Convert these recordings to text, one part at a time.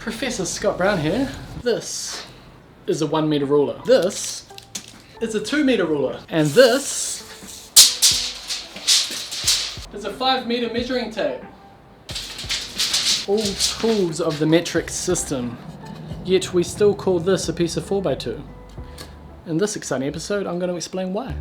Professor Scott Brown here. This is a 1 meter ruler. This is a 2 meter ruler. And this is a 5 meter measuring tape. All tools of the metric system, yet we still call this a piece of 4x2. In this exciting episode, I'm going to explain why.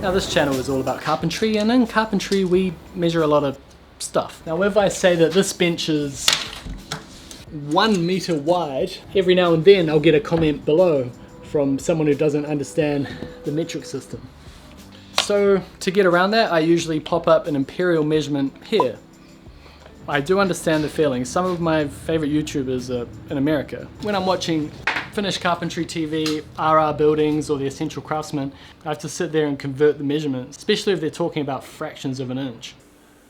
Now this channel is all about carpentry, and in carpentry we measure a lot of stuff. Now if I say that this bench is 1 meter wide, every now and then I'll get a comment below from someone who doesn't understand the metric system. So to get around that, I usually pop up an Imperial measurement here. I do understand the feeling. Some of my favorite YouTubers are in America. When I'm watching Finished Carpentry TV, RR Buildings, or the Essential Craftsman, I have to sit there and convert the measurements, especially if they're talking about fractions of an inch.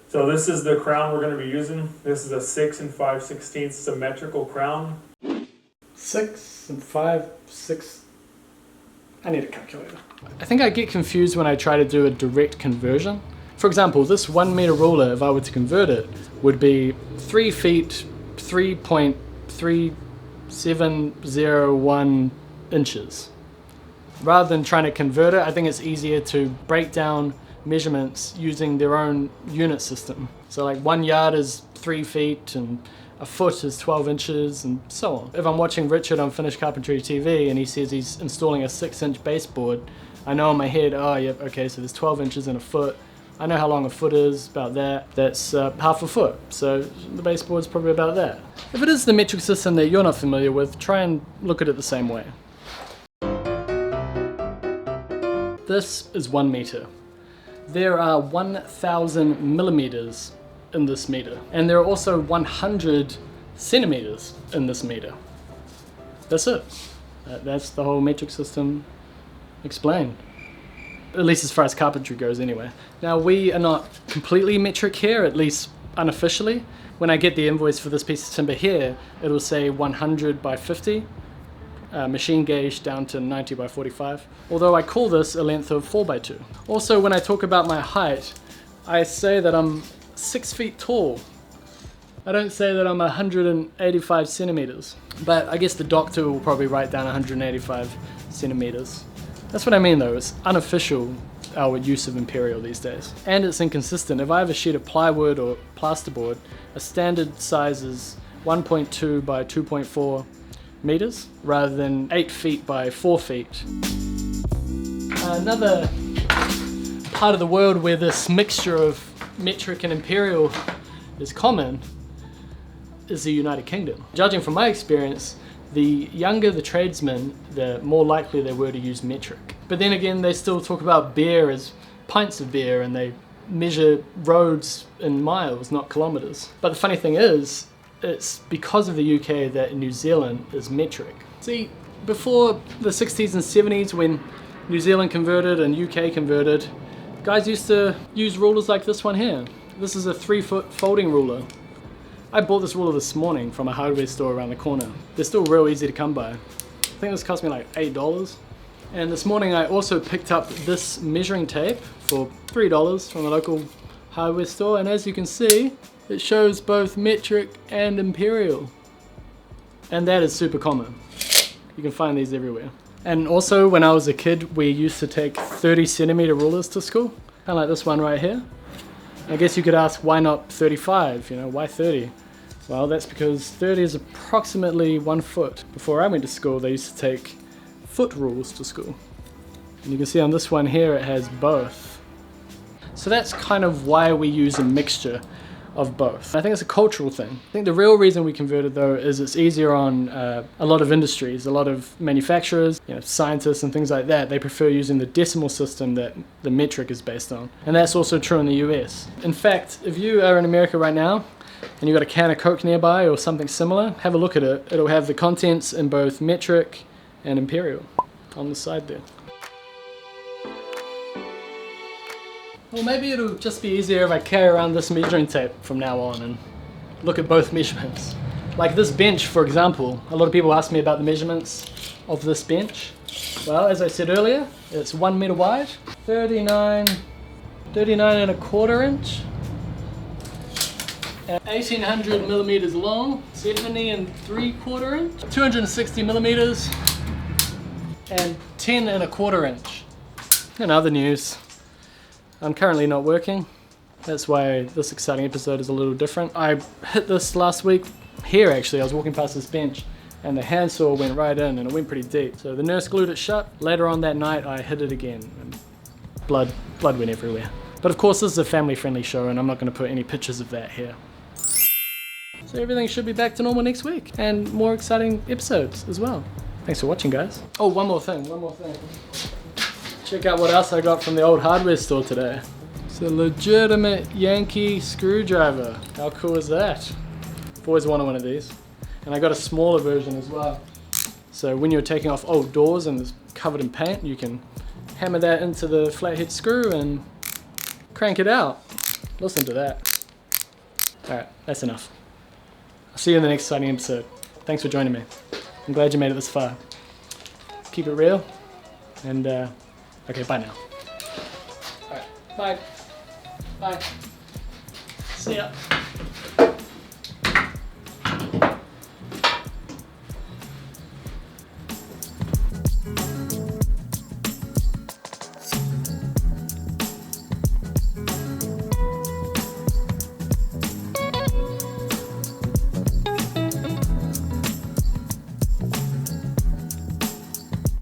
So this is the crown we're going to be using. This is a 6 5/16 symmetrical crown. 6 5/6. I need a calculator. I think I get confused when I try to do a direct conversion. For example, this 1 meter ruler, if I were to convert it, would be 3 feet 3.3701 inches. Rather than trying to convert it, I think it's easier to break down measurements using their own unit system. So like 1 yard is 3 feet and a foot is 12 inches and so on. If I'm watching Richard on Finished Carpentry TV and he says he's installing a 6-inch baseboard, I know in my head, oh yeah, okay, so there's 12 inches in a foot. I know how long a foot is, about that. That's half a foot, so the baseboard's probably about that. If it is the metric system that you're not familiar with, try and look at it the same way. This is 1 meter. There are 1,000 millimeters in this meter, and there are also 100 centimeters in this meter. That's it. That's the whole metric system explained. At least as far as carpentry goes anyway. Now we are not completely metric here, at least unofficially. When I get the invoice for this piece of timber here, it will say 100 by 50, machine gauge down to 90 by 45, although I call this a length of 4x2. Also, when I talk about my height, I say that I'm 6 feet tall. I don't say that I'm 185 centimeters, but I guess the doctor will probably write down 185 centimeters. That's what I mean though, it's unofficial, our use of Imperial these days. And it's inconsistent. If I have a sheet of plywood or plasterboard, a standard size is 1.2 by 2.4 meters, rather than 8 feet by 4 feet. Another part of the world where this mixture of metric and Imperial is common is the United Kingdom. Judging from my experience, the younger the tradesmen, the more likely they were to use metric. But then again, they still talk about beer as pints of beer, and they measure roads in miles, not kilometers. But the funny thing is, it's because of the UK that New Zealand is metric. See, before the 60s and 70s, when New Zealand converted and UK converted, guys used to use rulers like this one here. This is a 3-foot folding ruler. I bought this ruler this morning from a hardware store around the corner. They're still real easy to come by. I think this cost me like $8. And this morning I also picked up this measuring tape for $3 from a local hardware store, and as you can see, it shows both metric and Imperial. And that is super common. You can find these everywhere. And also, when I was a kid, we used to take 30 centimeter rulers to school, kind of like this one right here. I guess you could ask, why not 35? You know, why 30? Well, that's because 30 is approximately 1 foot. Before I went to school, they used to take foot rules to school. And you can see on this one here, it has both. So that's kind of why we use a mixture of both. I think it's a cultural thing. I think the real reason we converted though is it's easier on a lot of industries, a lot of manufacturers, scientists and things like that. They prefer using the decimal system that the metric is based on. And that's also true in the US. In fact, if you are in America right now and you've got a can of Coke nearby or something similar, have a look at it. It'll have the contents in both metric and Imperial on the side there. Well, maybe it'll just be easier if I carry around this measuring tape from now on and look at both measurements. Like this bench, for example, a lot of people ask me about the measurements of this bench. Well, as I said earlier, it's 1 meter wide, 39 and a quarter inch, and 1800 millimeters long, 70 and 3/4 inch, 260 millimeters, and 10 and a quarter inch. In other news, I'm currently not working. That's why this exciting episode is a little different. I hit this last week here actually. I was walking past this bench and the handsaw went right in and it went pretty deep. So the nurse glued it shut. Later on that night I hit it again and blood went everywhere. But of course this is a family friendly show and I'm not going to put any pictures of that here. So everything should be back to normal next week and more exciting episodes as well. Thanks for watching, guys. Oh, one more thing. Check out what else I got from the old hardware store today. It's a legitimate Yankee screwdriver. How cool is that? I've always wanted one of these. And I got a smaller version as well. So when you're taking off old doors and it's covered in paint, you can hammer that into the flathead screw and crank it out. Listen to that. Alright, that's enough. I'll see you in the next exciting episode. Thanks for joining me. I'm glad you made it this far. Keep it real. And okay, bye now. Alright, bye. Bye. See ya.